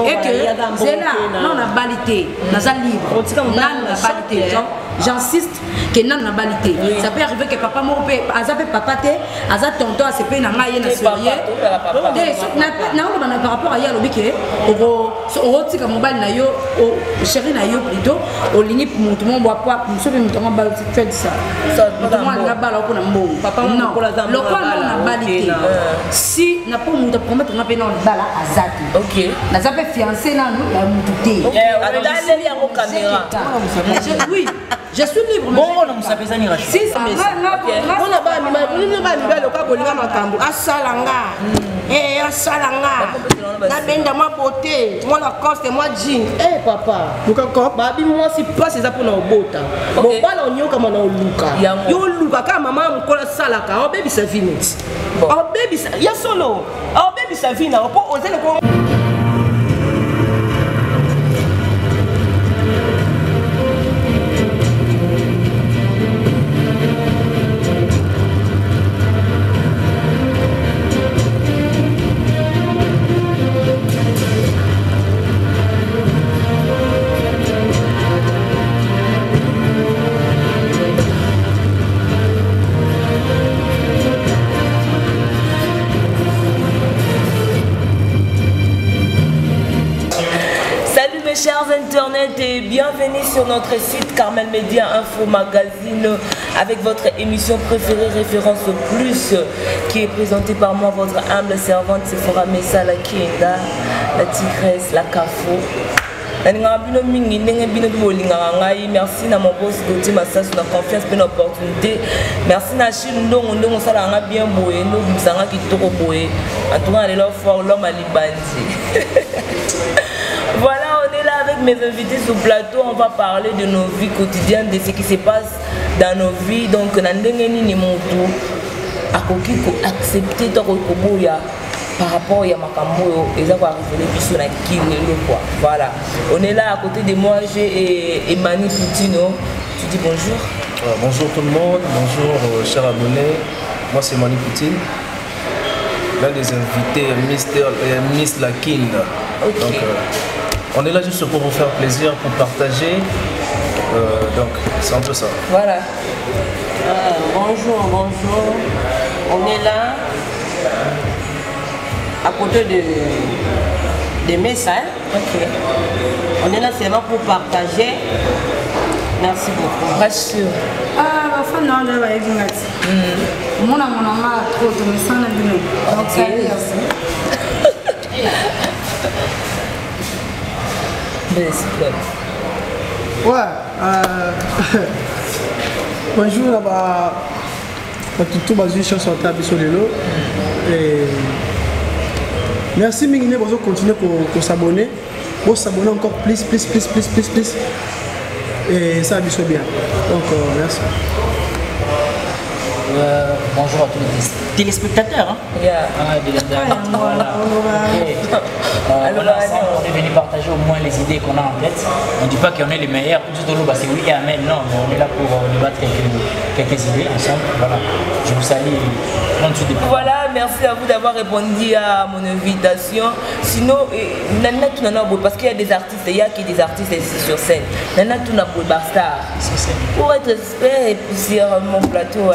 et que c'est là non na balité naza libre nan na balité j'insiste que nan na balité ça peut arriver que papa mo pe azape papa te aza tonton a sepe na ngai na sérieux na on a par rapport à ya lobi que o tika mobile na yo chéri na yo plutôt o lini mutu mo boa kwa msobe mutu mo ba fait ça moi na bala ko na mbongo papa mo ko la zambo na balité si na po mutu promettre na pe na bala azaki OK na zape fiancé na nous ya mutu te oui je suis libre. Bon, on s'appelle ça Nirachi. Si, ça me la benda moi beauté, moi la coste, moi jean. Eh papa, babi moi si pas c'est ça pour nos bota. Bon bala on yoka mana luka. Yo luka ka mama mukola salaka, oh baby ça vient. Oh baby ça, ya solo. Oh baby ça vient, on peut oser le chers internet et bienvenue sur notre site Carmel Média Info Magazine avec votre émission préférée Référence Plus qui est présentée par moi, votre humble servante Sephora Messa la Kienda, la tigresse, la Kafo. Merci à mon boss Gauthier Massas pour la confiance et l'opportunité. Merci à Chine Ndongo Salanga bien boé, nous Bisanga qui toro boé. En tout cas, l'homme fort, l'homme à Libandi. Voilà, on est là avec mes invités sur le plateau. On va parler de nos vies quotidiennes, de ce qui se passe dans nos vies. Donc, Nandengeni Nimoto, accepter par rapport à Makambo et ça va arriver sur la voilà. On est là à côté de moi, j'ai Emani Poutino. Tu dis bonjour. Bonjour tout le monde, bonjour chers abonnés. Moi c'est Emani Poutine, l'un des invités Miss Lakin. Okay. Donc on est là juste pour vous faire plaisir, pour partager. Donc c'est un peu ça. Voilà. Bonjour. On est là à côté de Messa. Okay. On est là seulement pour partager. Merci beaucoup. Rassure. Ah, enfin non, là, il y a mon amour trop de message à donc ça ouais. Bonjour là-bas. Tout basé sur son table sur l'eau. Merci Mingine pour continuer pour s'abonner. Pour s'abonner encore plus. Et ça va bien. Donc merci. Bonjour à tous les téléspectateurs. Hein? Yeah. Ensemble, on est venu partager au moins les idées qu'on a en tête. On ne dit pas qu'on est les meilleurs, c'est oui et amen. Non, mais on est là pour débattre quelques idées ensemble. Voilà. Je vous salue. Voilà, merci à vous d'avoir répondu à mon invitation. Sinon, parce qu'il y a des artistes, il y a des artistes ici sur scène. Nana Tuna Star. Pour être expert sur mon plateau,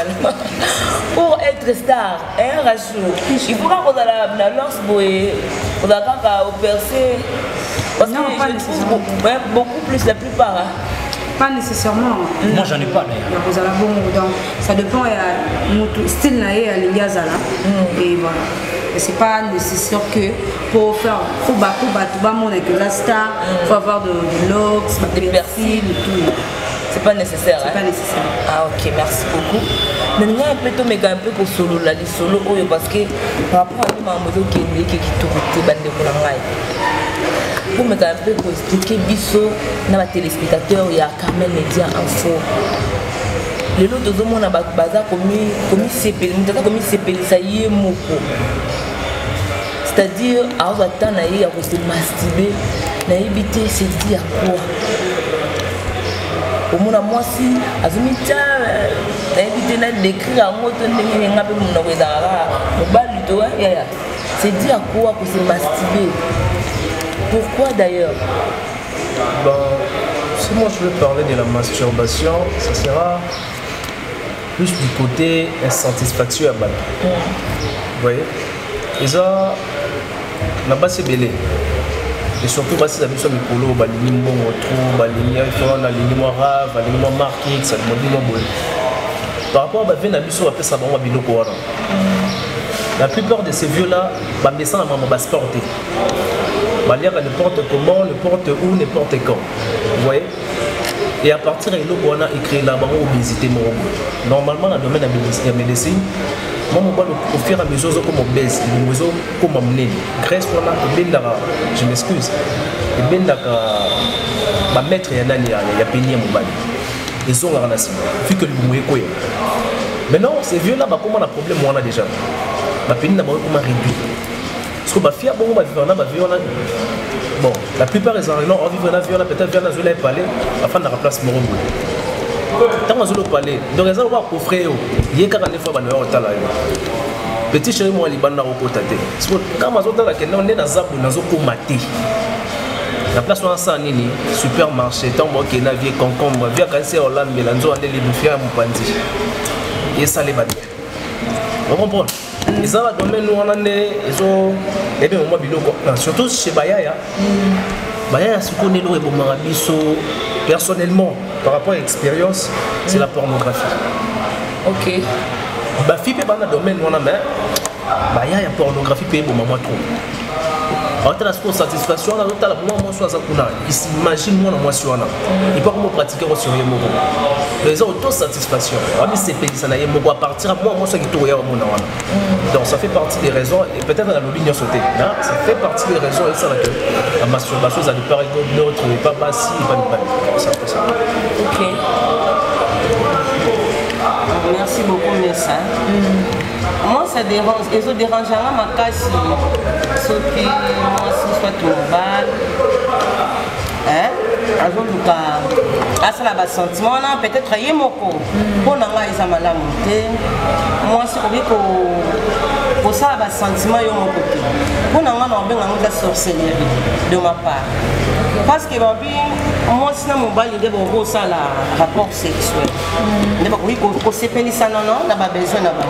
pour être star, il faut qu'on ait la lance pour percer. Parce que je trouve beaucoup plus la plupart. Pas nécessairement. Moi j'en ai pas d'ailleurs. Donc ça dépend du style à l'Indiazala. Et voilà. C'est pas nécessaire que pour faire tout le monde avec la star, il faut avoir de looks, des perfils, tout. C'est pas nécessaire. C'est pas nécessaire. Ah ok, merci beaucoup. Maintenant un peu pour solo là, les solo parce que par rapport à nous qui tourne bande pour la pour me un peu pour expliquer biso na téléspectateurs il y a Carmel Média Info. Les autres deux monde na bazar comme CPL ça y est moko. C'est-à-dire à attendre na y a se masturber na éviter c'est dire quoi. Au moins moi si azumita na éviter na décrire en moto ndenge ngabe mona wezala mobali to ya c'est dire quoi que c'est masturber. Pourquoi d'ailleurs? Si moi je veux parler de la masturbation, ça sera plus du côté insatisfaction à balle. Vous voyez? Et ça, on a passé belé. Et surtout, parce que ça a mis polo, balini mon trou, balini on a ligné moi rave, balini moi marqué, ça m'a dit moi bon. Par rapport à la vie, on appelle ça bon bilo quoi. La plupart de ces vieux-là, bah mais ça, on va se porter. On va lire n'importe comment, n'importe où, n'importe quand. Vous voyez? Et à partir de là, on a écrit là-bas obésité. Normalement, dans le domaine de la médecine, moi, au fur et à mesure comme on baisse, comme on menait, graisse, je m'excuse, et bien ma maître il y a pénible mon bali. Ils ont la nation, vu que le moué quoi. Maintenant, ces vieux là, comment on a problème on a déjà. Ma pénible n'a pas comment réduit. Parce que ma fille a bon, ma vie on a. Bon, la plupart des gens, on vit dans la vie, on a peut-être vu dans la palais, afin de remplacer mon rôle. Tant que je parle, donc les gens vont offrir, il y a 40 fois dans le travail. Petit chéri, moi, il y a un côté. Quand je suis là, on est dans Zabou, dans un maté. La place où on s'en est, supermarché, tant que on a vu concombre, vu quand c'est Hollande, mais on a les bouffées à mon pandi. Et ça les bat. Vous comprenez? Et ça va donner nous on est, ils ont, et bien on m'a bilo surtout chez Bayaya. Bayaya, ce qu'on est là, et bon marabiso, personnellement, par rapport à l'expérience, c'est la pornographie. Ok. Bah fille peut pas dans le domaine où on a mais Bayaya pornographie paye pour maman trop. Alors tu as la satisfaction, on a la moi soit ça qu'on a. Imagine moi moi sur on a. Il peut comment pratiquer sur les mots. Les auto satisfaction. On dit c'est pays ça n'a pas à partir moi soit qui tourner au monde. Donc ça fait partie des raisons et peut-être la lobby n'y a sauté. Ça fait partie des raisons et ça la masturbation ça ne paraît que d'autres n'est pas bassi, pas ça fait ça. OK. Merci beaucoup Messa. Moi ça dérange, et ça dérange ma casse ce qui moi si soit tout bas. Hein? Alors Luka ça la sentiment là peut-être y moko pour nanga izamala monter. Moi c'est pour ça ba sentiment yo moko. Pour nanga na benga nga sorcellerie de ma part. Parce que moi si mon bal il devait ça la rapport sexuel. Ne pas oui ko sepeli ça non na ba besoin na ba.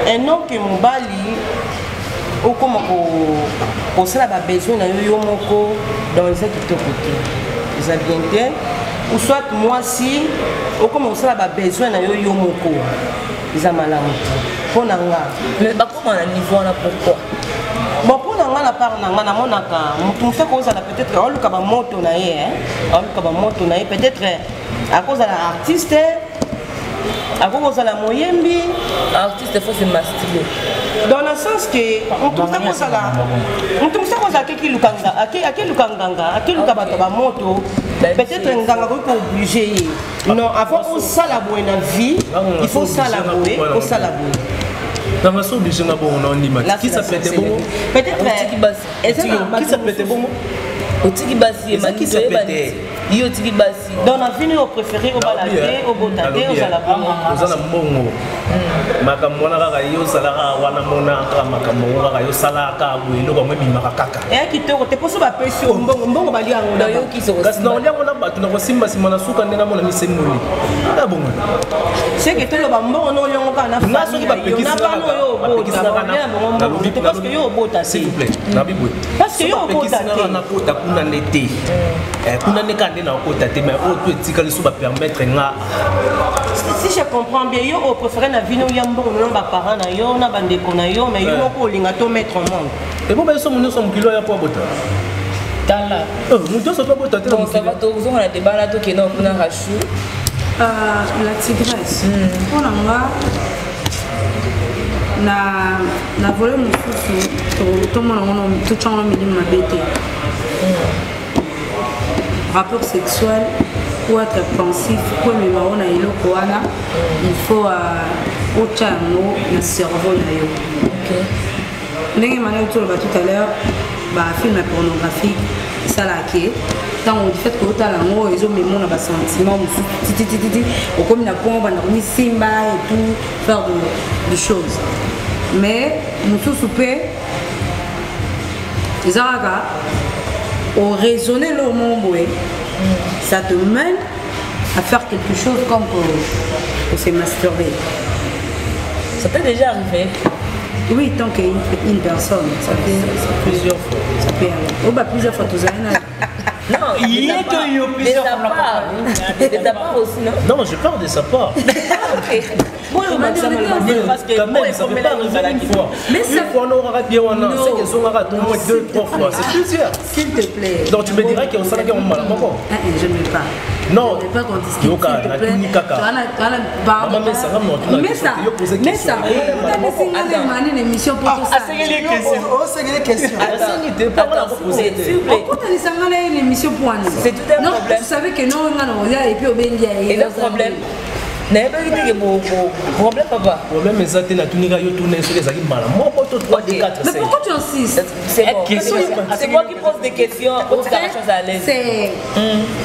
Et non que mon bal ou comment ko ça la besoin na yo moko dans les qui te côté. Ils ont bien dit ou soit moi si ou comment ça la besoin na yo moko. Ils ont mal pour nanga. Mais comment à niveau là pourquoi? Bon pour nanga la part nanga na monaka mutu fait cause la peut-être on le moto na ye hein on le moto na ye peut-être à cause de l'artiste à cause de la moyembi artiste faut se masturber dans le sens que on trouve ça cause là on trouve ça cause à qui lukanga à qui lukaba ba moto peut-être nganga ko obligé non avant on ça la bonne vie il faut ça la bonne au ça la bonne. Dans ma somme, je n'ai pas qui s'appelle bon. Peut-être qui s'appelle bon. Au tiki basi, qui s'appelle yo tiki basi. Dans la vie, au préféré au baladé, au botate, aux alabamo. Aux alabamo. Makamona rayo salara wana mona makamona rayo salaka welo kwa mwe makaka. Et qui te pour ça pression mbongo bali yango da yo ki so. Kasi na olia mona batu na kosimba simana suka ndena mona misemuli. Na bongo. C'est que tout le bambon non yo kana na so ki ba pekisa parce que yo botate. S'il vous plaît. Na bibwe. Parce que yo botate. Na kota kuna ndete. Kuna neka ndena kotate mais o to etika le so ba permettre nga. Si je comprends bien, yo au préféré na vino yambo non ba parents na yo na bande ko na yo mais yo ko linga to mettre au monde. Et bon ben so mon so kilo ya po bota. Tala. Mon so pas bota te. Bon ça va to vous on a des balades qui non kuna rachou. La tigresse. On a na volet mosusu to mona to changement minimum mabete. Rapport sexuel pour être pensif, pour me marron il faut au tchango le cerveau d'ailleurs. Ok. N'est-ce pas tout à l'heure, film pornographique, ça là qui tant on fait que au talent ils ont mis mon sentiment, au comme la pompe, on a mis simba et tout faire de choses. Mais nous tous soupés, les aragas au raisonner le monde, ça te mène à faire quelque chose comme pour se masturber. Ça t'est déjà arrivé? Oui, tant qu'une personne, ça fait plusieurs fois. Ça peut aller. Oh, bah, plusieurs fois, tous non, il est plusieurs fois. De ta part aussi, non? Non, je parle de sa part. Moi, parce que quand même, ça ne peut pas arriver une fois. Mais ça... Une fois, on aura bien, on a 2-3 fois. C'est plusieurs. S'il te plaît. Donc tu me dirais qu'il y a un salaire qui est mal. Je ne veux pas. Non. Je ne veux pas qu'on discute. S'il te plaît. Mais ça. Une émission pour tout ça. C'est tout un problème. Vous savez que non, et puis au Bendia. Et le problème. N'avez pas dit que mon problème, papa. Le problème, c'est que tu as tourné sur les animaux. Moi, pour tout 3, 4, mais pourquoi tu insistes? C'est moi qui pose des questions.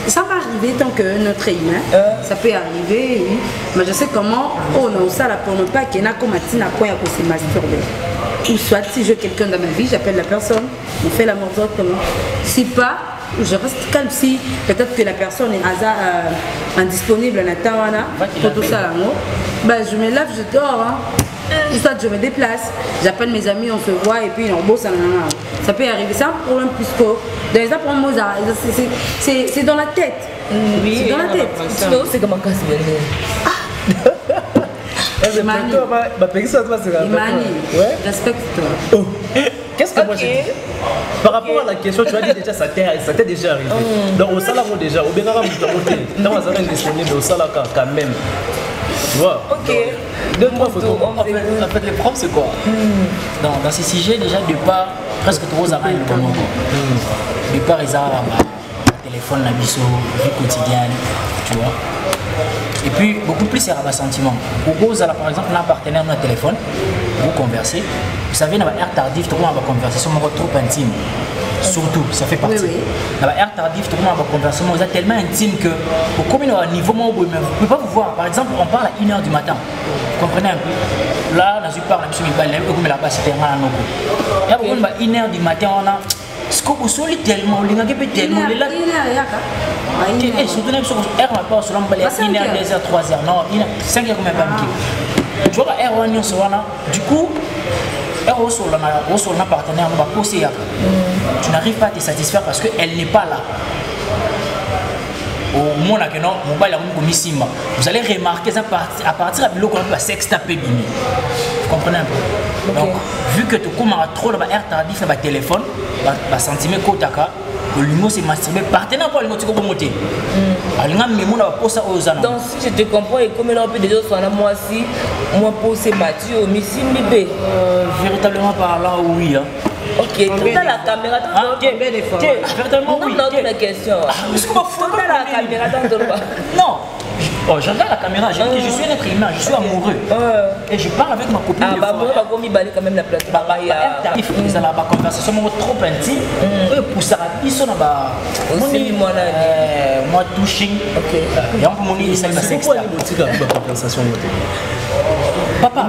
Ça va arriver tant que notre humain. Ça peut arriver. Mais je sais comment on a ça pour ne pas qu'il y ait comme Matina quoi à se masturber. Ou soit si je quelqu'un dans ma vie, j'appelle la personne, on fait l'amour directement. Si pas, je reste calme. Si peut-être que la personne est indisponible à Natawana pour tout ça l'amour, bah, je me lave, je dors. Soit je me déplace, j'appelle mes amis, on se voit et puis on bosse. Ça peut arriver, c'est un problème plus que dans les problèmes, c'est dans la tête. Oui, c'est dans la tête. Sinon, c'est comme un cas Imani, respecte-toi. Qu'est-ce que moi je dis? Par rapport à la question, tu as dit déjà ça t'est déjà arrivé. Donc au salon déjà, au Bénara, dans la zone disponible, au salon quand même. Tu vois? Ok. En fait, les problèmes, c'est quoi? Dans ces sujets, déjà, de part, presque trop à rien. De part, ils ont téléphone, la biseau, vie quotidienne, tu vois. Et puis, beaucoup plus, c'est un sentiment. Pour vous, par exemple, un partenaire dans le téléphone, vous conversez. Vous savez, dans l'air tardif, tout le monde va converser, c'est trop intime. Surtout, ça fait partie. Dans l'air tardif, tout le monde va converser, c'est tellement intime que, au commun niveau, vous ne pouvez pas vous voir. Par exemple, on parle à 1h du matin. Vous comprenez un peu? Là, on a eu parlé, je me là-bas, c'était un et après, 1h du matin, on a. Ce qu'on se tellement, on a tellement. Et surtout, on n'a pas seulement 1h, 2h, 3h, non, 5h comme un tu vois, du coup, on partenaire, on va poser. Tu n'arrives pas à te satisfaire parce qu'elle n'est pas là. Au moment où vous allez remarquer à partir de l'eau qu'on appelle sextaper bini. Vous comprenez un peu? Donc, vu que tu commences trop le air tardif sur le téléphone, le sentiment kotaka, le limo c'est masturbé, partenaire pour le limo tu peux monter. Donc si je te comprends et comme on peut déjà soit là moi aussi, moi pour ces Mathieu, mais si bébé. Véritablement parlant, oui. Ok, tout à la caméra dans véritablement oui. Non, la question. Tout à la caméra dans non. Oh, je regarde la caméra, je suis un être humain, je suis amoureux. Et je parle avec ma copine. Ah, bah, moi, je vais quand même la place. Ils ont la conversation trop intime. Pour ça, ils sont là-bas. Moi, touching. Ok. Et on peut m'en dire, c'est sexe. Pourquoi il y a une conversation? Papa, non.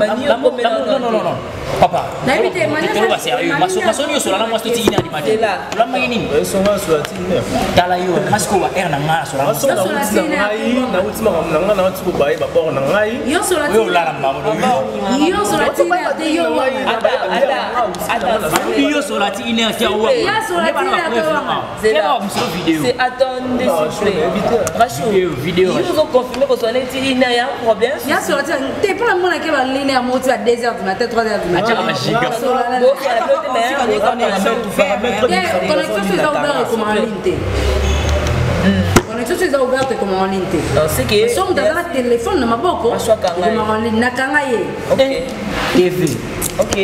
Papa, c'est sérieux. Ma soeur, sur la moitié, c'est une animation. La maïni. Ils sont là sur la télé. Dans la yo, masco va air na sur la moitié. C'est attendez s'il vous plaît. Rachou, vidéo. Ils nous ont confirmé que son étude il y a un problème. Il y a sur la télé pour la monde qui va aller à monter à 2h du matin, 3h du matin. Connexion c'est ouverte comme en ligne. Connexion c'est ouverte comme en ligne. Nous sommes dans un téléphone de ma boko. Comme en ligne. Nakangaye. Ok. TV. Ok.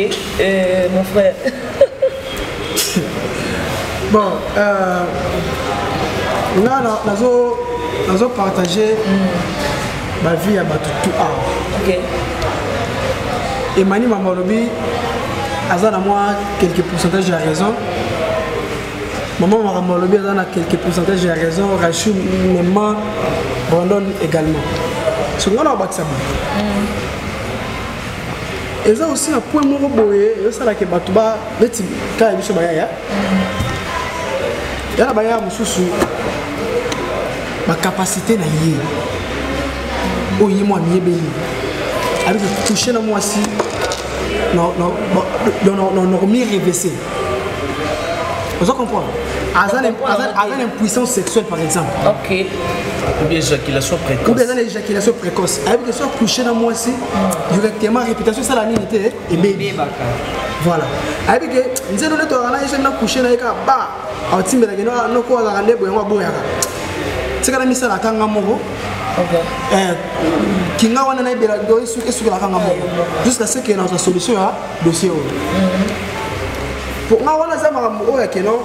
Mon frère. Bon, nous avons partagé ma vie à Batutu. Ok. Et Mani Mamalobi, à moi quelques pourcentages de raison. Maman Mamalobi, a quelques pourcentages de raison. Rachou, maman, Brandon également. Ce qu'on a battu. Et ça aussi un point moro boye, et ça là que Batuba, le type quand il est Il y a ma capacité na yé. Oh, il m'a mis béni. Avec toucher dans moi aussi. Non, réveillé. Vous comprenez? Une impuissance sexuelle par exemple. Ok. Ou bien éjaculation précoce. Ou bien l'éjaculation précoce. Avec que soit couché dans moi aussi, directement réputation ça la ligne était et bébé. Voilà. Avec que nous allons nous coucher dans les cas bas. En timbe la geno no ko la rande boya boya. C'est quand même ça la kanga moko. OK. Kinga wana na bela do esu la kanga moko. Jusqu'à ce que notre solution à dossier. Pour moi wana za makambo oya keno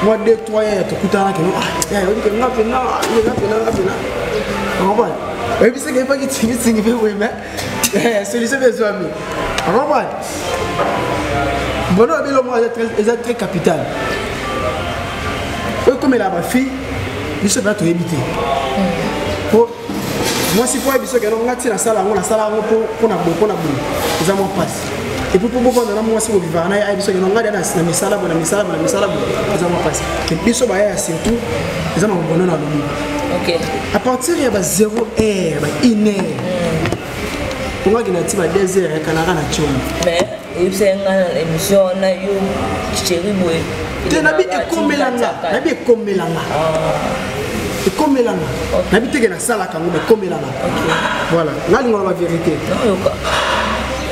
moi 2-3 years to kutana keno on dit que nga pena. On va. Et puis c'est que pas qui tingi be oui mais solution besoin ami. On va. Bono abelo moi est très capital. Comme elle a ma fille, je sais pas tout éviter. Moi si pour éviter que l'on a tiré la salle pour na ils ont passe. Et pour beaucoup de gens moi si vous vivez en aïe parce que l'on a dans misala ils ont passe. Et puis ça va surtout ils ont un bonheur dans le monde. OK. À partir de 0 heure, 1 heure. Pour moi qui n'a tiré 2 heures canara na chom. Mais il c'est une émission na yo chéri boy. Nabi ekomelanga. Nabi teke na sala kango ekomelanga. Voilà, là on la vérité.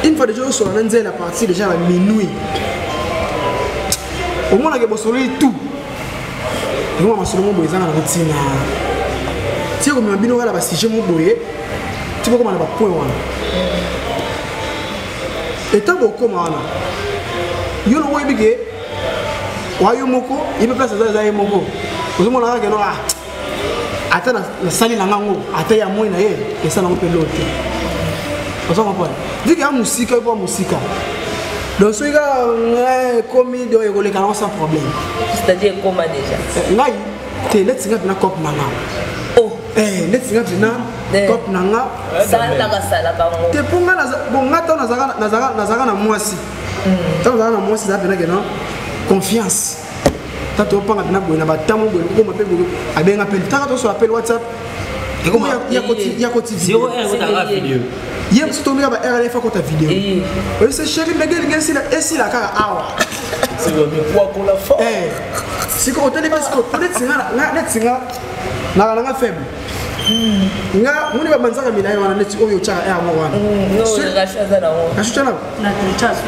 Une fois déjà sur la nzela partie déjà à minuit. Au moins que bosolo tout. Nous on solo mo boza na routine. Si comme bino wala ba sujet mo boye, tu peux comment na ba point wana. Et tant beaucoup wana. Yo no way bige wayo moko ibe place za moko ozo mona ka no ata na sali na ngango ata ya moi na ye esa na pelote ozo comprendre dika ya musika ipo musika donc so ika komi do e koleka sans problème c'est-à-dire comment déjà ngai te let's get na cop na nga oh let's get na cop na nga sala ka ngo te ponga na bonga to na zaka na mwasi to na mwasi za pena ke no confiance. Tant que tu as besoin de appel WhatsApp. Il y a côté vidéo. Il y a tout le monde a vidéo. C'est chéri, mais il y a la cara. C'est le poids qu'on a fort. Si on a des faible. Nga muni ba manzaka mina yana neti oyo chaka ya mwana no rashaza na wo kashuchana na chasu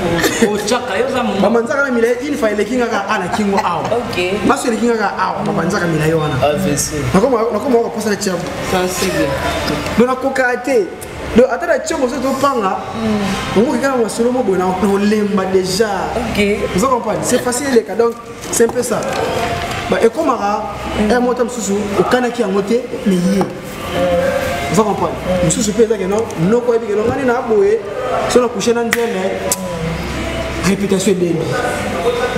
o chaka yoza mu ba manzaka mina in fa ile kinga ka ana kingo awa okay maso ile kinga ka awa ba manzaka mina yana AVC nakoma ko posa le chama sensible dona kokate do atara chama so to panga ngo kika mo solo mo bona ko lemba déjà okay vous comprenez c'est facile les cas donc c'est un peu ça ba e komara e motam susu o kanaki amote mais yé vous comprenez mususu pesa que non ko ebi que non ngani na boye so na coucher na nzele réputation de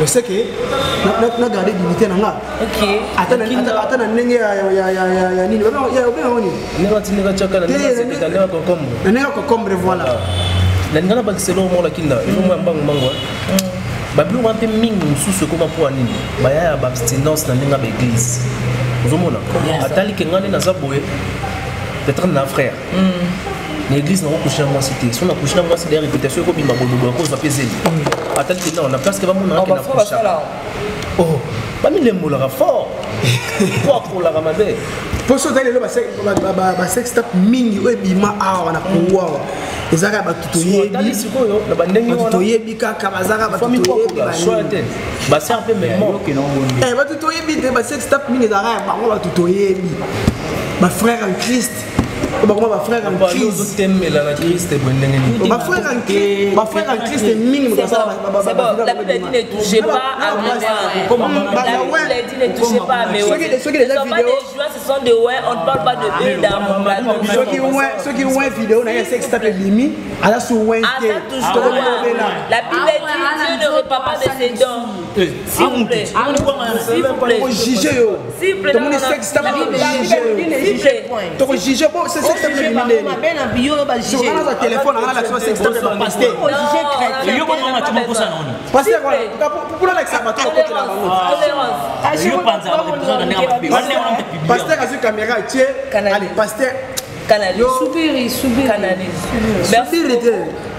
je sais que na garder dignité na nga okay atana ndenge ya nini baba ya obena oni nega chaka na nega kokombre nega kokombre voilà la ngana ba selo mo la kinda ilo mo mbango mbango babilo mpe mingi mususu koma po anini baya ba abstinence na ndenge ba église ozomona atali ke ngani na zaboye peut-être na frère l'église n'a pas couché à moi cité si on a couché à moi c'est des réputations comme il m'a bobo à cause de peser atali ke on a place que va mon qui na couché oh pas mis les mots là fort pour la ramader pour ça d'aller là ba sex stop mingi ebima awa na kuwa ezaka batutoyebi sikoyo na bandenge wana batutoyebi kaka bazaka batutoyebi ba c'est un peu même batutoyebi te ba sex stop mingi ezaka bango batutoyebi ba frère en Christ ba frère en Christ temela na Christ bondenge ba frère en Christ mingi mukasa la Bible dit ne touchez pas à ma mère. La Bible dit ne touchez pas à mes ceux qui déjà vidéo ce sont de ouais, on ne parle pas de eux dans mon plateau. Ceux qui ont une vidéo, il y a un sexe tape limite, à la sous La Bible dit Dieu ne repart pas de ses dons. S'il vous plaît. S'il vous plaît. S'il vous plaît.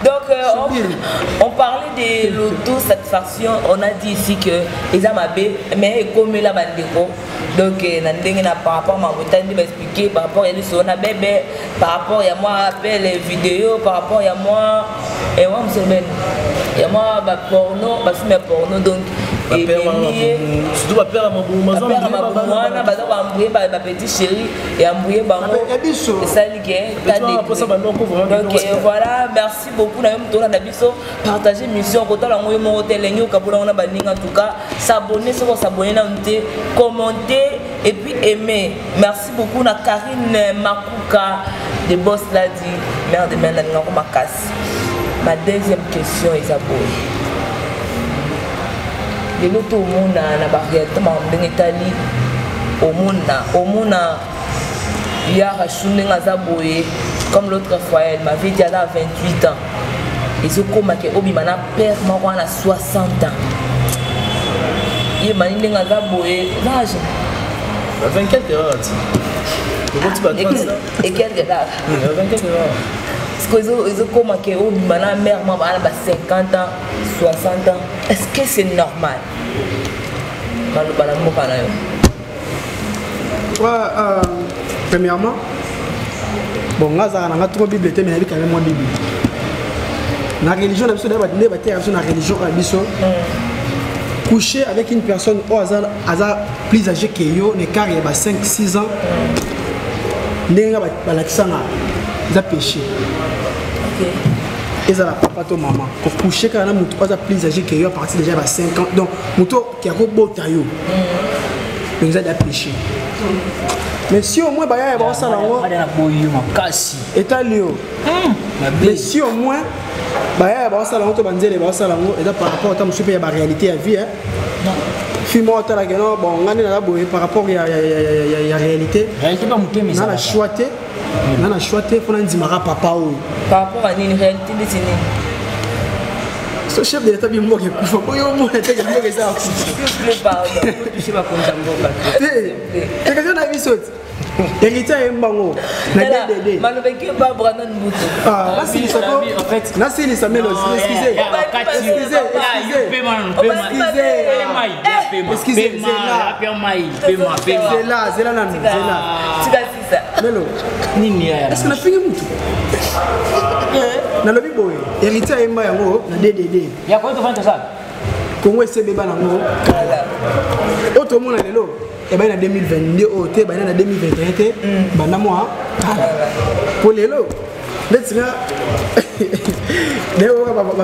Donc on parlait de l'autosatisfaction, on a dit ici que les amabé mais comme la bandeko donc par rapport à ma expliquer par rapport à a bébé par rapport à moi appel les vidéos par rapport à moi et moi il y a moi porno parce que porno donc surtout ma père à ma petit chéri et embrouillé bango et ça donc voilà merci beaucoup na même tour na biso partager mission kota la ngoyo mo hôtel nyo kabula na baninga en tout cas s'abonner na nte commenter et puis aimer merci beaucoup na Karine Makuka de Boss Lady mère de Mena ngako makasi. Ma deuxième question est à vous. Les lotos au monde na barrière en Italie au monde il y a Rachouné Nazaboé comme l'autre fois elle m'avait dit elle a 28 ans et ce comme que Obimana père moi à 60 ans il m'a dit Nazaboé l'âge 24 heures et quelques dates 24 heures parce que ils ont comme que Obimana mère moi à 50 ans 60 ans est-ce que c'est normal premièrement, bon, on a trop Bible, mais il y a quand même moins Bible. La religion, la religion, coucher avec une personne au hasard plus âgée que yo, ne car il y a 5-6 ans, il a péché. Et ça, papa, ton maman, pour coucher quand on a plus âgé que yo, à partir déjà de 5 ans, donc, moto qui a un beau taillot, donc il a péché. Mais si au moins, il y a un salon, mais si au moins, il y a un salon, par rapport à la réalité à vie, moi, par rapport à la réalité, on a choisi, il faut dire papa. Par rapport à une réalité décennie. Ce chef de l'État, il faut que je héritier est mbango. Malobeki ba Brandon Mbuto. Ah, là c'est ça. En fait, là c'est les Samuel. Excusez. Est-ce qu'on a fini Mbuto? Na lobi boy. Héritier est mbango na DDD. Ya quoi tu fais ça? Congo c'est bébé nango. Autre monde lelo. Et bien en 2022, en 2021, moi, pour les lots, la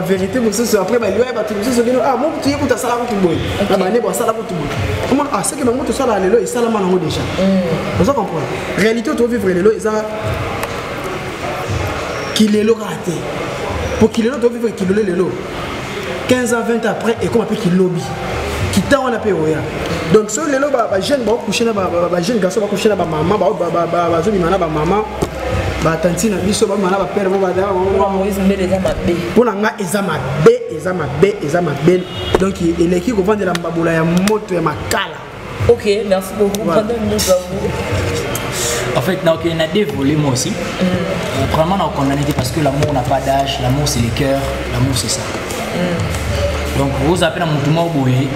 vérité, après, ah, mon petit écoute à ça, tout le monde. Ah, c'est que mon tout ça, les lots, et ça, la main déjà. Vous comprenez? Réalité, tu vivre les lots, ils ont qu'il est raté. Pour qu'il est là, tu vivre qu'il est les lots. 15 ans, 20 ans après, et comme après qu'il lobby. Qui t'a on a payé. Donc sur les lots, jeune coucher na jeune garçon coucher na maman, zo bimana maman, tante na biso bimana père Moïse mbele za mabe. Pour nga ezama be. Donc il est qui ko vendre la mbabola ya moto ya makala. OK, merci beaucoup. Pendant nous vous. En fait, donc il y a deux volets moi aussi. Vraiment on condamne parce que l'amour n'a pas d'âge, l'amour c'est le cœur, l'amour c'est ça. Donc vous appelez à mon tour boye.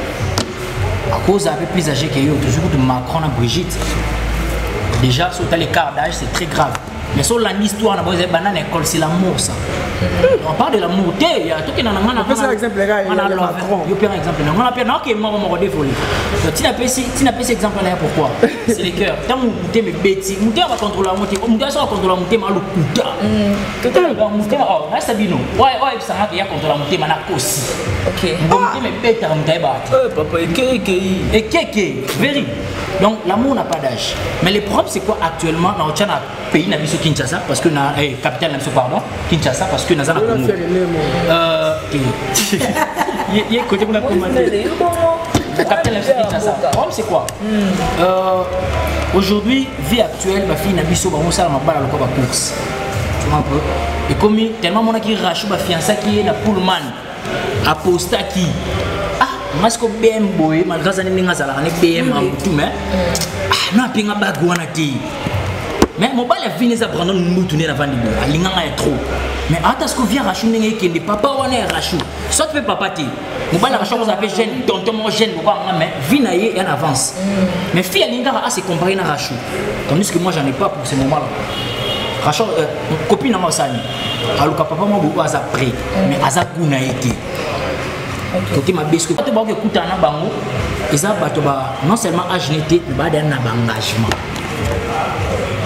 À cause un peu plus âgé que eux, toujours de Macron à Brigitte. Déjà, sur l'écart d'âge, c'est très grave. Mais sur l'histoire, on a banane école, c'est l'amour ça. On parle de l'amour. Il y a tout qui est dans la main. On peut faire exemple, les gars. On a Macron. Il y a un exemple. On a bien que moi, on m'a dévolé. Tu n'as pas cet exemple là pourquoi? C'est les cœurs. Tant que tu me bêtis, tu vas contrôler la montée. Tu vas contrôler la montée, mais le coup. Tout à l'heure, oh, là c'est bien. Ouais, ça va qu'il y a contrôler la montée, mais la aussi. Ok. Tu me bêtes à me débattre. Papa, et Keke. Et Keke, very. Donc l'amour n'a pas d'âge. Mais le problème c'est quoi actuellement dans le pays n'a vu Kinshasa parce que na capitale n'a pardon Kinshasa parce que na zana Congo. Il côté pour la commander. La capitale n'a Kinshasa. Le problème c'est quoi? Aujourd'hui vie actuelle ma fille n'a vu ba mosala mabala lokwa ba course. Tu vois un peu. Et comme tellement mon qui rachou ba fiancé qui est na Pullman aposta qui parce que BM boy malgré ça n'est pas ça la BM en tout mais non pinga bagwana ti mais mon bal a fini ça prendre nous tourner avant de boire linga est trop mais attends ce que vient rachou n'engé qui papa on est rachou soit fait papa ti mon bal rachou vous appelle jeune tonton mon jeune moi mais vinaye en avance mais fille linga a se comparer na rachou tandis que moi j'en ai pas pour ce moment là rachou copine à moi ça alors papa moi beaucoup à ça près mais à ça kuna été côté ma bisque quand tu vas écouter na bango ils ont non seulement âge n'était mais ba d'un engagement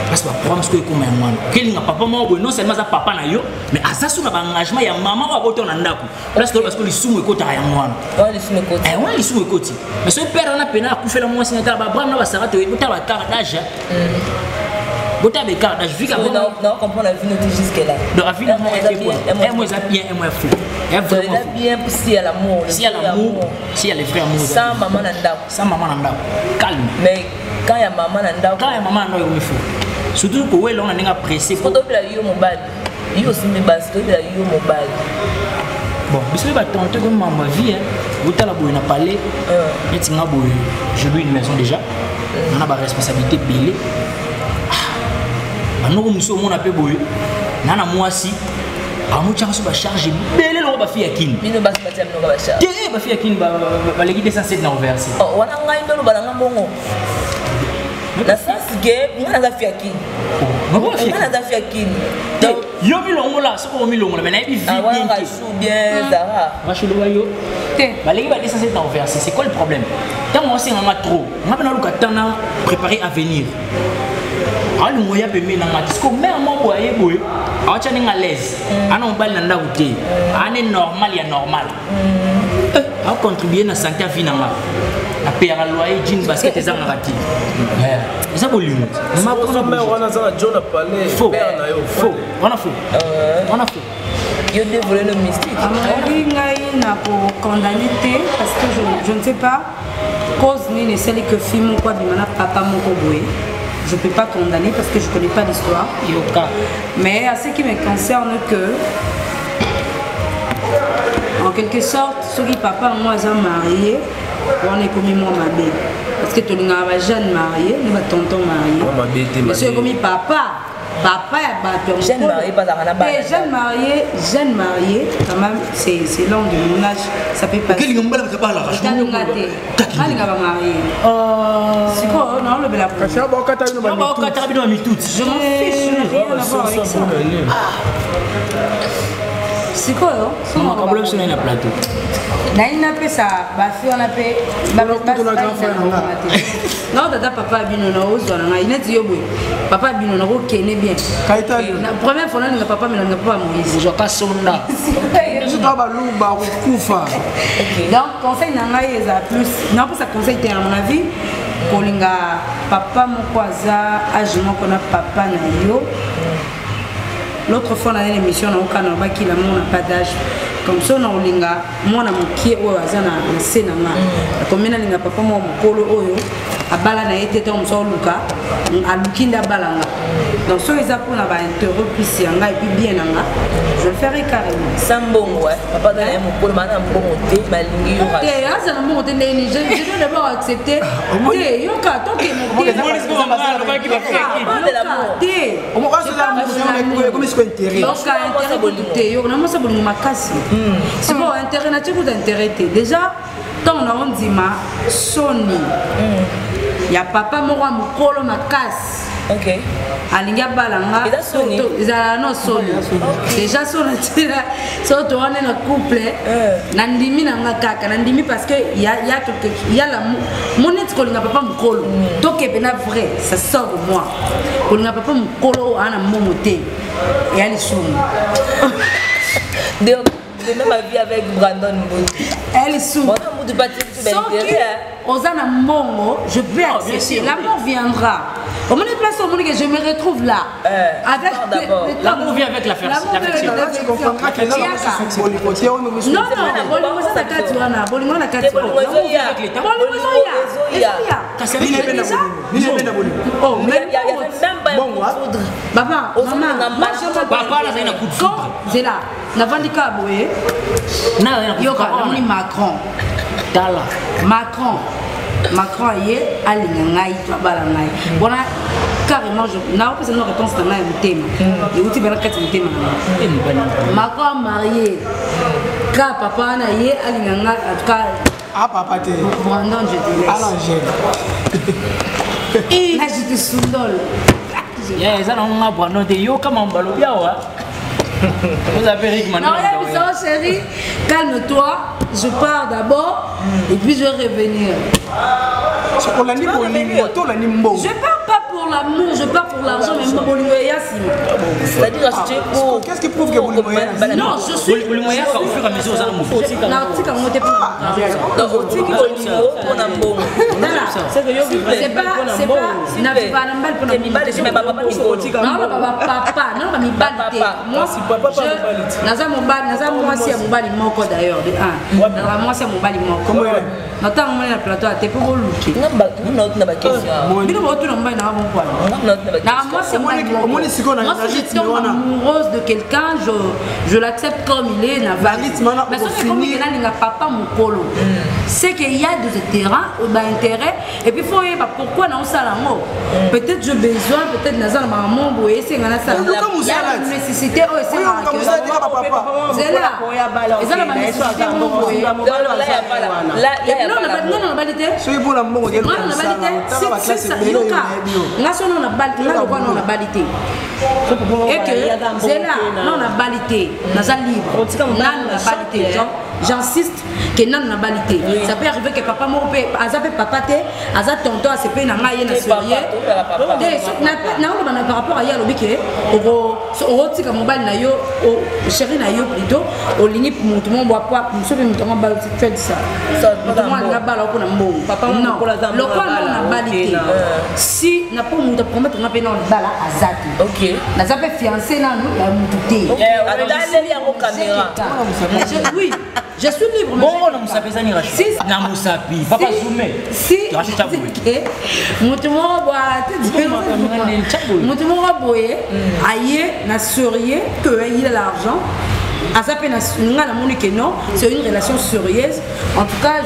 parce que promesse que comme un moine kelinga papa moi non seulement ça papa na yo mais asa suna ba engagement ya maman wa boto na ndako parce que les sumu ekota ya moine les sumu ekoti ouais les sumu ekoti mais ce père na pena akufela moi sinata ba bram na ba sarate bota ba cardage bota be cardage vu que non comprendre la vie noté jusque là donc la vie est moi ça bien et moi fou est bien si à l'amour si à l'amour si à les frères amour sans maman na ndako calme mais quand il y a maman na ndako il faut surtout que ouais là on a pressé faut to la yo mobile yo aussi me base to la yo mobile bon biso ba tenter comme maman vie vous tala boy na parler metinga boy je loue une maison déjà on a ba responsabilité belé banoko muso mona pe boy nana mwasi amucha so ba charge belé lo ba fi yakini bino ba batia bino ba charge te ba fi yakini ba legi 207 na verser oh wana ngai ndolo balanga mbongo la sens que ngana za fi yakini ngana za fi yakini donc yo milongo la so ko milongo la mais na bi vie bien Zara machilo yo te ba legi ba 207 na verser c'est quoi le problème tant moi c'est ngama trop ngaba na luka tana préparer à venir ali moya pe mena ngati ko mère mo boye boye acha ninga l'aise ana mbali na ndaku te ane normal ya normal a contribuer na santé vie na nga na payer loyer jean basket ezanga ngati ça bolimo ma ko mère wana za John a parlé père na yo faux on a faux yo dévoiler le mystique amari ngai na ko condamner parce que je ne sais pas cause ni ne celle que film quoi bimana papa moko boye. Je ne peux pas condamner parce que je ne connais pas l'histoire. Mais à ce qui me concerne que, en quelque sorte, ceux qui papa et moi sont mariés, on est comme moi ma bébé. Parce que tu es jeune marié, nous sommes tonton marié. Mais ceux comme papa jeune marié, pas jeune marié, quand même, c'est long de mon âge, ça peut passer. Je m'en fiche, rien à voir avec ça. C'est quoi plateau. Naïna pe ça, ba fi on appelle non dada papa bino na ozo na ina ti yobwe papa bino na ko kene bien kaita la première fois na papa mais na papa Moïse je pas sonda je dois ba luba kufa donc conseil na ngai eza plus non pas ça conseil te à mon avis kolinga papa moko aza âge moko na papa na yo l'autre fois dans l'émission on a pas qui l'amour n'a pas d'âge comme ça on linga moi na mokie o azana na sena nga comme na linga papa mo mokolo oyo abala na été tom so luka alukinda balanga donc so eza pour na ba interrompre yanga et puis bien nga je le ferai carrément sambongo ouais papa dans les mokolo mana mbongo te malingi yo ra te asa na mbongo te ndeni je dois d'abord accepter te yo ka to ke mo te de l'amour te on va se la comme est-ce intérêt donc intérêt te yo na mo sa bolingo makasi c'est bon intérêt na tu ko intérêt déjà tant na on dit ma soni ya papa moko mokolo makasi ok alinga balanga ezala no soni déjà soni tira surtout on est na couple na ndimi na nga kaka na ndimi parce que il y a la monette kolinga papa mokolo donc est bien vrai ça sort de moi kolinga papa mokolo ana momote et ali somo ma vie avec Brandon. Elle est sourde. Osana Mongo, je vais accepter. L'amour viendra. Au moment de place, au moment que je me retrouve là. Avec l'amour vient avec l'affection. Tu comprendras que là, c'est non, non, ça tu as Macron est à l'ingénieur, voilà carrément je n'ai pas besoin de réponse dans le thème. Et où tu vas quatre thèmes. Macron marié, car papa n'a yé à l'ingénieur en tout cas. Ah papa t'es. Brandon je te laisse. À l'angèle. Et là je te soudole. Yeah, ça non a Brandon t'es yo comme un ballon bien ouais. Vous avez Rick maintenant. Non, chérie, calme-toi. Je pars d'abord et puis je vais revenir. Je pars pas pour l'amour, je pars pour l'argent, mais c'est-à-dire pour. Qu'est-ce qui prouve que vous le voyez? Non, je suis. Le moyen au fur et à mesure, amoureuse de quelqu'un, je l'accepte comme il est. Mais ce qui est papa mon colo, c'est qu'il y a des intérêts et puis il faut voir pourquoi dans ça peut-être j'ai besoin, peut-être dans ça maman boyer c'est dans ça. Il y a une nécessité oh c'est là. C'est là. Et ça la nécessité mon boyer. Là non la validité. C'est pour la mon c'est ça. National na balité, na quoi non na balité. Et que c'est là, non na balité, na za libre. Na balité, j'insiste que non na balité. Ça peut arriver que papa mon père, azape papa té, azat tonton se peut na ngaye na sérieux. Na par rapport à hier lobike, au tika mobile na yo, chéri na yo plutôt, au ligne pour tout monde boit pas, monsieur peut me bal tu fais ça. Moi na bal ko na mbongo. Papa mon ko la za. Le quoi non na balité. Si na pas nous te promettre na pe na bala azati. OK. Na za pe fiancé na nous la mututé. Oui. Je suis libre. Bon, on s'appelle ça ni Rachid. Na musapi, papa zoomé. Si. Rachid tabou. Mutumo boa, mutumo boye, aye na sérieux que il a l'argent. À ça peine non, c'est une relation sérieuse. En tout cas,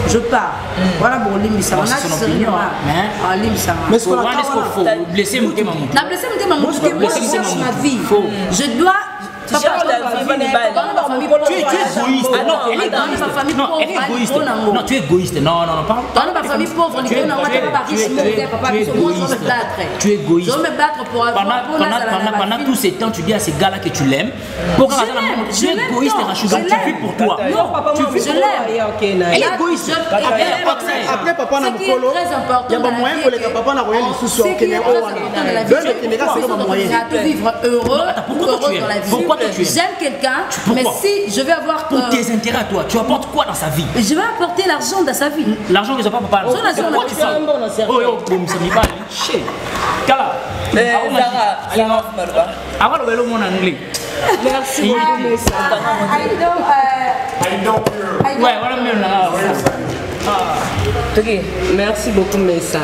je pars. Voilà bon limisa. On a sérieux. Ah limisa. Mais ce qu'on a blessé mon thème. Na blessé mon thème. Moi je cherche ma vie. Je dois. Tu es égoïste. Non, elle est égoïste. Non, tu es égoïste. Non, pardon. Dans ma famille pauvre, tu es égoïste. Je vais me battre pour pendant tous ces temps, tu dis à ces gars-là que tu l'aimes. Tu es égoïste, Rachouga. Tu vis pour toi. Non, je l'aime. Elle est égoïste. Après, papa n'a pas il y a pas moyen pour les papa n'a rien du sous c'est très important dans la vie. De vivre heureux dans la vie. J'aime quelqu'un, mais si je vais avoir pour tes intérêts à toi, tu apportes quoi dans sa vie? Je vais apporter l'argent dans sa vie. L'argent que je pas papa. Pourquoi tu fais? Oh yo, boum, ça m'y va. Chez. Kala. Avant le vélo mon anglais. Merci. Ouais, voilà même là. Ok, merci beaucoup Messa.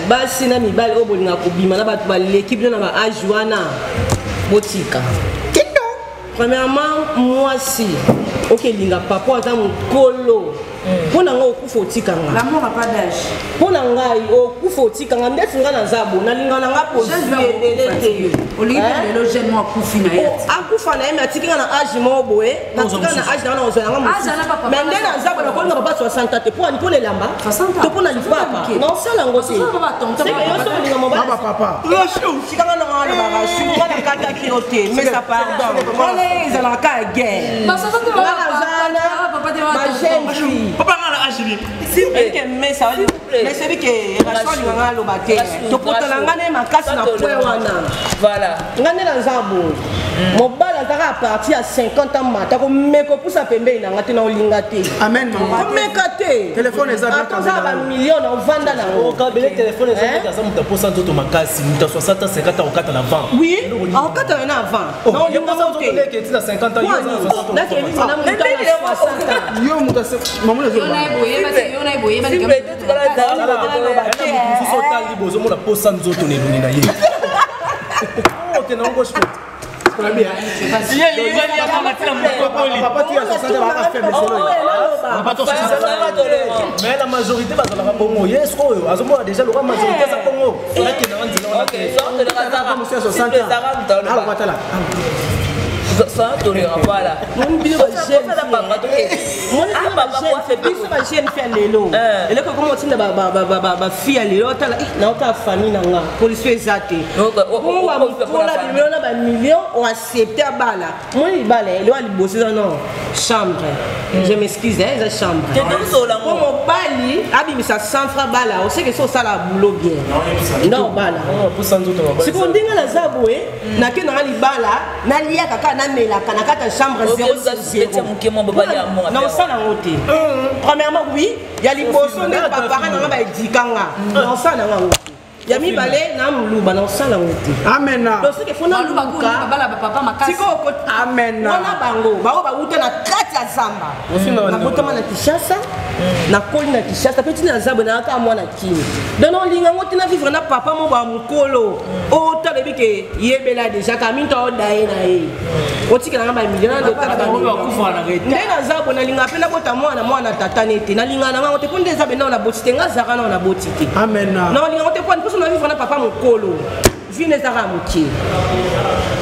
Basi na mibali o bolinga kobima na bato ba l'équipe na ba ajuana botika. Premièrement, moi si OK linga papa aza mukolo. Pona nga okufa otikanga. L'amour n'a pas d'âge. Pona nga okufa otikanga ndefunga na zabo na linga na nga posibilité. Olinga lelo jeune moi akufi na ye. Akufa na ye mais atikanga na âge mo boye, na tika na âge na ozo yanga musi. Mais ndé na zabo na kolinga papa 60 te pour pour elamba. 60 to pona lipapa. Non ça lango te. C'est que yo so linga mo papa. Yo chou, tikanga na nga na ba chou, na kaka kirote, mais ça pardon. Allez, ils ont la ka guerre. Parce que papa jeune fille. Papa a acheté. Mais ça veut dire, mais c'est vrai que Rachel Nganga Lobate, tu peux te l'engager ma casse na poewana. Voilà. Ngane la zambo. Mon bal a parti à 50 ans matin. Comme me ko poussa pembe na ngate na olingate. Amen maman. Comme me kate. Téléphone les amis. Attends ça va million na vanda na. Au cabine téléphone les amis ça muta posa nzoto makasi muta 60 ans 50 ans au kata na vent. Oui, en kata na vent. Non, il y a pas ça nzoto le que tina 50 ans il y a 60 ans. Là que vit na muta 60 ans. Yo muta maman les Yo na boye parce que yo na boye parce que so tali bozo mona posa nzoto ne luni na ye. OK na ngo shiko. Il y a les gens qui ont maté la mouille. Papa tu as 60 ans à faire mais mais la majorité va dans la Congo. Yes quoi. Azomona déjà la majorité ça Congo. Là qui na nzela. OK, sorte de la Zara. monsieur 60 ans. Ah voilà. Ça tolérant voilà. Mon bio jeune. Moi jeune fait lelo. Et là comment on tient ba fille lelo na ta famille nanga. Police ezate. On va ba million on accepter bala. Moi il bala, il va bosser dans chambre. Je m'excuse hein, la chambre. Pour mon bali, abi ça 100 francs bala. On sait que ça la boulot bien. Non bala. C'est qu'on dit la zaboué, na ke na li bala, na liya kaka na melaka na kata chambre 0. Non ça na ngote. Premièrement oui, il y a les bossons de papa na ba dikanga. Non ça na ngote. Yami balé na muluba na sala ngote. Amen. Donc c'est que faut na luba bala papa makasi. Siko ko amen. Wana bango, ba ba uta na kati ya zamba. Na botama na Kishasa, na koli na Kishasa, petit na zamba na ka mwana kini. Donc on linga ngote na vivre na papa mo ba mukolo. O ta lebi ke yebela déjà kaminto odaye na ye. Otika na ba million de ta ba kufa na rete. Ndena zamba na linga pena bota mwana tata nete. Na linga na ngote ko ndeza bena na botite nga zaka na botite. Amen. Non linga ngote ko na vivre na papa mukolo vine zaka mukie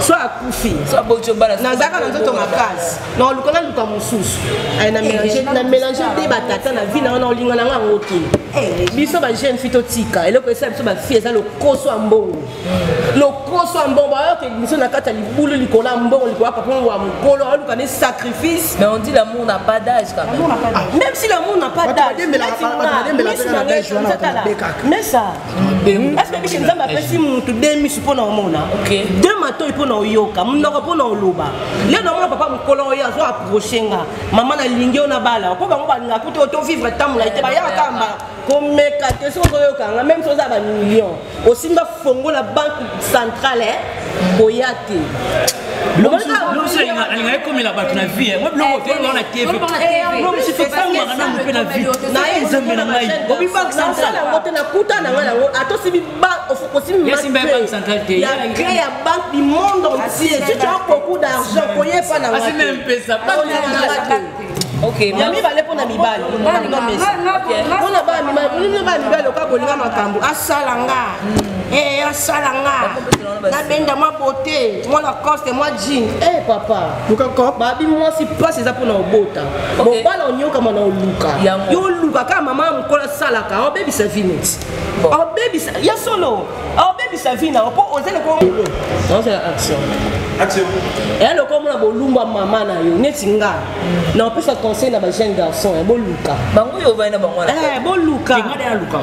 soit akufi soit bocho bala na zaka na nzoto makasi na lukona luka mususu ay na mélanger de batata na vie na olinga na ngoki biso ba jeune fille totika eloko esa biso ba fille eza le koso ambongo ke biso na kata libulu likola mbongo likola papa wa mukolo aluka ne sacrifice. Mais on dit l'amour n'a pas d'âge quand même. Même si l'amour n'a pas d'âge. Mais ça est-ce que nous avons fait si nous demi pour nous mona OK deux matos pour nous yoka munoko pour nous loba les non papa mukolo ya zo approcher nga maman na lingi ona bala ko bango balinga kuto to vivre tamula ite ba ya kamba comme kate so yoka nga même chose ba million aussi mba fongo la banque centrale boyate le monsieur il a comme il a battu la vie moi le hotel on a TV non mais c'est pas moi na na vie na ezambe na mai bobi banque centrale ngote na kuta na ngala ato sibi banque aussi banque centrale il y a créé la banque du monde entier si tu as beaucoup d'argent koye pas na c'est même ça OK yami balé pona mibali non mais pona ba mibali ka kolinga makambo asalanga asalanga na benda moi beauté moi la coste moi jean papa luka ko babi moi si passe ça pour na obota bon bala onyoka mana oluka yo luka ka mama mukola salaka o baby sa vinette o baby sa ya solo o baby sa vina po oze le ko non c'est action et le comme na bolumba mama na yo netinga na on peut se conseiller na ba jeune garçon boluka bango yo va na bango boluka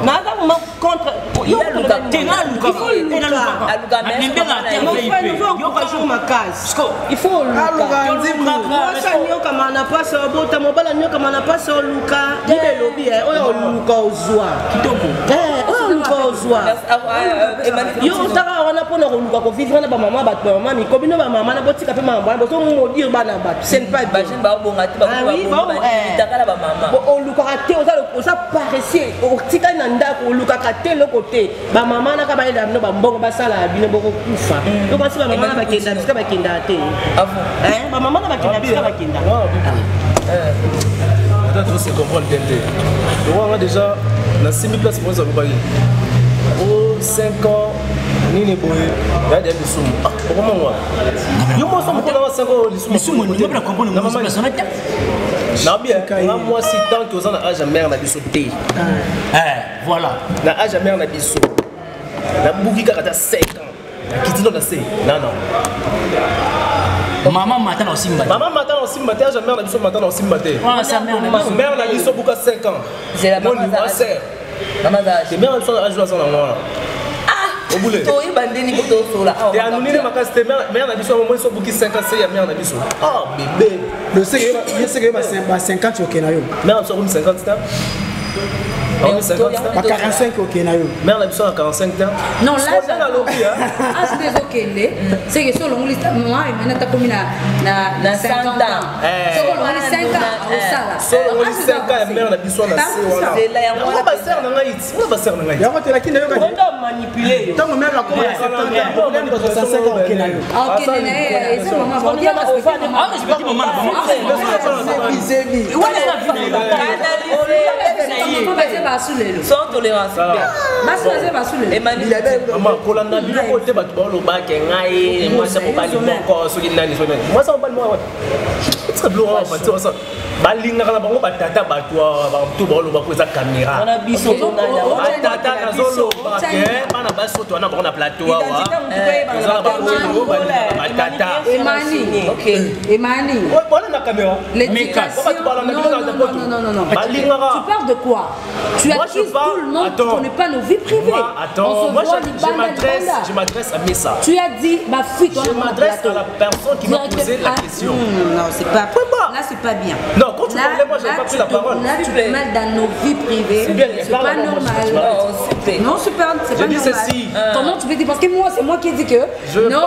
na ga contre yo luka tenga luka il faut basala bino boko kufa to basi ba mama na bakenda bisika bakenda te ba mama na bakenda bisika bakenda peut-être c'est comprendre bien donc on a déjà na 6000 places pour ça ba au 5 ans nini boye ya dia bisumu comment moi yo mo so mo na 5 ans bisumu ni pas comprendre na mama na bien na moi si tant que aux en âge mère na biso te voilà na âge mère na biso na buki kaka ta 5 ans qui dit non c'est non Maman matin au Simba. Maman matin au Simba, jamais on a vu son matin au Simba. Mère n'a vu son bouquin 5 ans. C'est la maman c'est mère sont à jouer ensemble là. Au bout de toi il bandeni pour toi là. Et anonyme ma casse mère n'a vu son moment son bouquin 5 ans c'est mère n'a vu son. Ah bébé. Le c'est que 50 au Kenya. Mère sur 50 ans. Bah 45 au Kenya. Mère n'a vu son à 45 ans. Non là c'est des OK c'est que sur longue liste moi et maintenant t'as commis na 50 ans. Sur longue 5 ans au sala. Sur longue 5 ans mère n'a vu son là c'est là ya moi ba sœur na ngai. Moi ba sœur na ngai. Ya moi te la kine yo ka. On manipuler. Tant mère la commence à 70 ans. On est dans 5 ans au Kenya. Ah OK né ça maman va dire parce que Ah mais je dis maman c'est vie. Ouais sans tolérance. Maman, kolanda bino côté ba to ba kengai, moi ça pas li moko so nani so nani. Moi ça pas moi. C'est bleu on va ça. Ba linga kana bango ba tata ba to ba to ba lo ba ko za caméra. On a biso na ya. Tata na zolo ba ke bana ba so to na ba na plateau wa. Ba tata. Emani. OK. Emani. Voilà na caméra. L'éducation. Non. Tu parles de quoi? Tu accuses tout le monde, tu ne connais pas nos vies privées. Attends, moi je m'adresse à Messa. Tu as dit, ma fille, je m'adresse à la personne qui m'a posé la question. Non, c'est pas. Là, c'est pas bien. Non, quand tu parlais, moi, je n'ai pas pris la parole. Là, tu te mêles dans nos vies privées. C'est pas normal. Non, c'est pas normal. Je dis ceci. Comment tu peux dire? Parce que moi, c'est moi qui ai dit que. Non,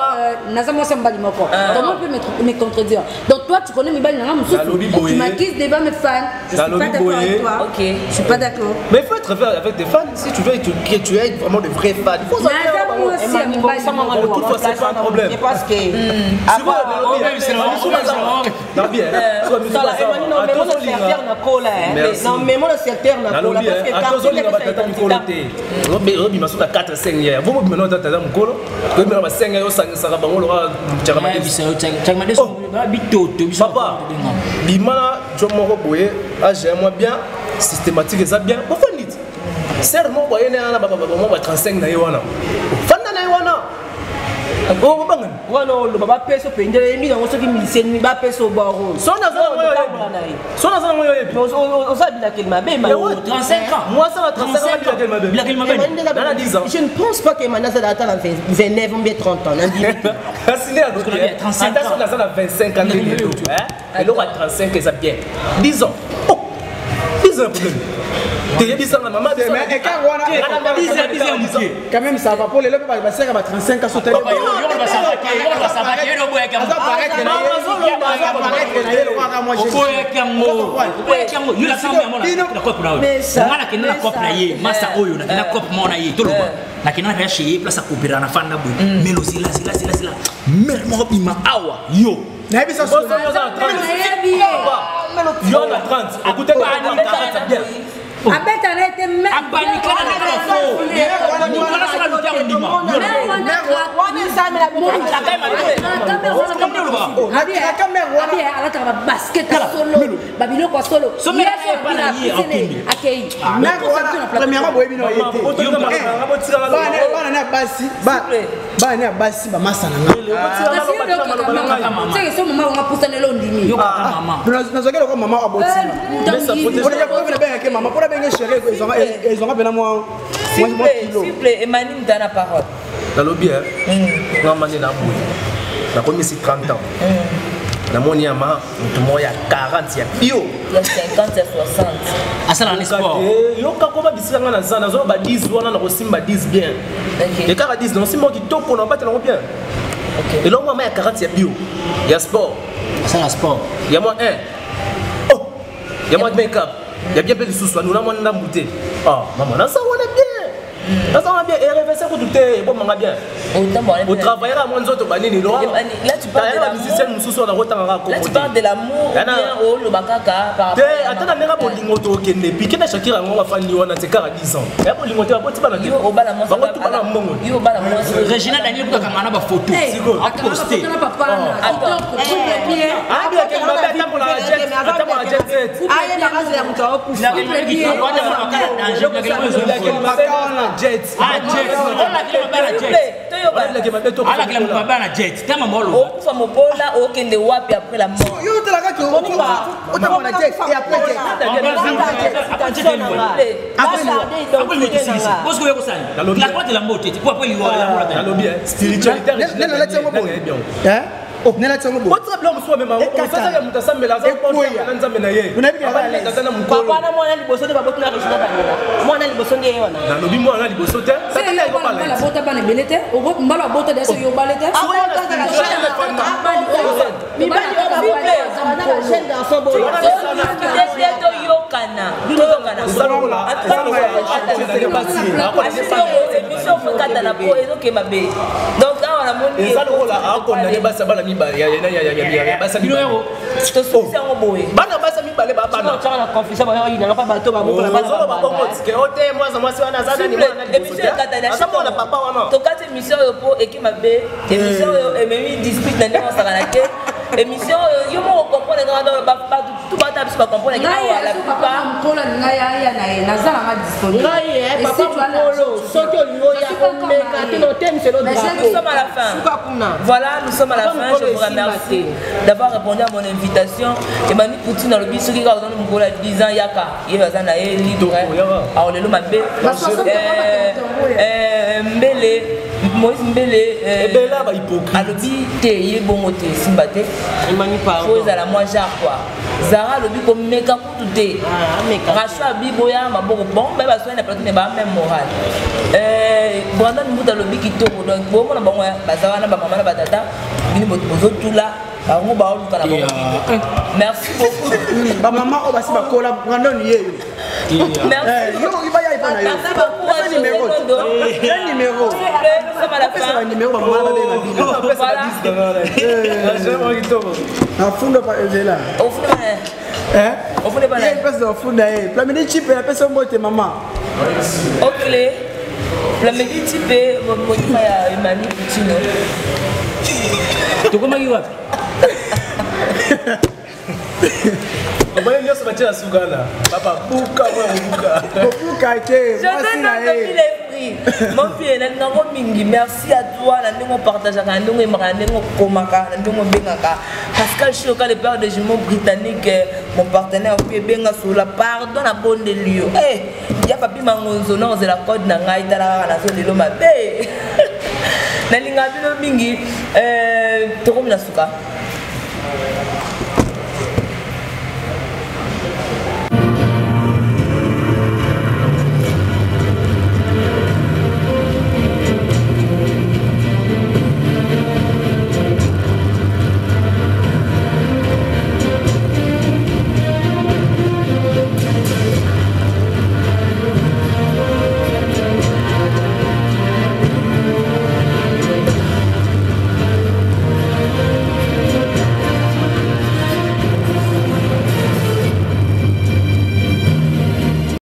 Nazama, c'est un balimoko. Comment tu peux me contredire? Donc, toi, tu connais mes balles, tu m'accuses devant mes fans. Je suis pas d'accord avec toi. Ok, je suis pas d'accord. Mais il faut être vrai avec des fans. Si tu veux que tu aies vraiment de vrais fans, il faut ça. Toutefois, c'est pas un problème. Parce que. Non, mais moi, le secteur n'a pas. Parce que systématique et ça bien pour faire vite. Serment voyez na baba 35 na yona. Fanda na yona. Oh bangan. Wana lo baba peso pendele mi na ngoso ki milicien mi ba peso baro. Sona za ngoyo yebi. Oza bila kelma be ma 35 ans. Moi ça va 35 ans bila kelma be. Bila kelma be. Dans 10 ans. Je ne pense pas que maintenant ça doit attendre 29 ou bien 30 ans. Asile à 35 ans. Attention ça 25 ans hein. Et là 35 ça bien. 10 ans. Quand même ça va pour les lobes va faire 35 ans sauter. Abeta na été même. Abanika na fo. Nikona sala lutia ndima. basket solo. Babilo kwa solo. Akei. Premièrement boyebi no yete. Bana na basi. Bana basi ba masana nga. C'est que son maman va pousser le londini. Yo kaka maman. Nazokela ko maman abotina. Mais ça protège. Maman pour bien chérie ils ont bien moi s'il vous plaît Emmanuel me donne la parole dans le bien on m'a dit na boui na comme ici 30 ans na moni ama tout moi il y a 40 il y a bio il y a 50 il y a 60 asala en sport yo kako ba bisanga na zana zo ba 10 wana na kosimba 10 bien les 40 non simba qui toko na ba tellement bien et là moi il y a 40 il y a bio il y a sport asala sport il y a moi oh il y a moi de make-up. Il y a bien peu de sous-soins, nous avons un bouteille. Ah, maman, ça on est bien. Ça on est bien. Et réveiller pour tout est bon, maman bien. Au travail, à moins d'autres banines, là tu parles de l'amour. Là tu parles de l'amour. Bien au le bakaka par rapport. Attends, on est là pour l'ingoto qui n'est puis qui n'a chacun un fan de on a ses 10 ans. Et pour l'ingoto, on va dire au bas la moi. Yo bas la moi. Regina Daniel pour kamana ba photo. À poster. Attends. Ah bien qu'elle m'a fait pour la jet. Attends pour la jet. Ah il y a pas de moto pour. La jet. Jet. Ah jet. On a qui va la jet. alakela mobaba na jet tama molo okufa mobola okende wapi après la mort yo otalaka ke otamona jet et après jet parce que yokosani la croix de la mort pour après lui la lobby spiritualité nena la tsango boy hein nena tsango boy otra blanc so même ça ya muta sambela za ko nzambe na ye unabiki na papa na mwana liboso de baboto na résident banela mwana liboso ndiye yona na lobby mwana liboso te ça te ko bala la bota bana belete o go mbala bota de so yo balete mi bali o ba na la chaîne garçon boy to yokana émission faut katana po ezoke mabe donc awa na moni ezalo kola akona ne basa bana mibale ya basa mibale to sisi ngo boye bana basa mibale ba bana tu na confusion ba yina ngapa bato ba mokola bana ba bongo tike ote mwaza mwasi wana zana ni mwana émission katana asa mwana papa wana to kati émission yo po eki mabe émission yo ememi dispute na ndenge osakana ke émission yo mo comprendre dans ba tout ba tabi pas comprendre que la plupart mkola ngaya na nazala ma disponible ngai papa mkolo soki olingo ya komeka tino thème c'est l'autre nous sommes à la fin voilà nous sommes à la fin je vous remercie d'avoir répondu à mon invitation et mani Poutine dans le biso qui a donné mkola 10 ans yaka yebazana e libre alors le mabe mbele Moïse Mbele Bela ba hypocrite alobi te ye bongo te simba te imani pa faut ala moi genre quoi Zara lobi ko meka kutu te Rachel biboya maboko bon ba ba soina platine ba même moral Brandon Mbuta lobi kitoko donc bon na bango bazala na ba mama na ba tata bini bozo tula bango ba oluka na bango merci beaucoup ba mama o basi ba kola Brandon yeyo merci yo ki ba ya ipana yo merci beaucoup un numéro à la fin numéro ba mama ba bela bino na fundo pa ezela au fond au fond pas là il passe dans fundo eh plamini chip la personne moite maman ok plamini chip mo ya Emmanuel Poutine to koma kiwapi Obaye nyoso batia sugana papa buka buka ke je donne l'esprit mon pied na ngo mingi merci à toi na ndingo partage ka ndingo imaka ndingo komaka na ndingo bengaka Pascal Choka le père de jumeaux britannique mon partenaire pied benga sur la pardon na bonne de lieu ya papi mangonzo na ozela code na ngai tala na so lelo mabe na linga bino mingi to comme la suka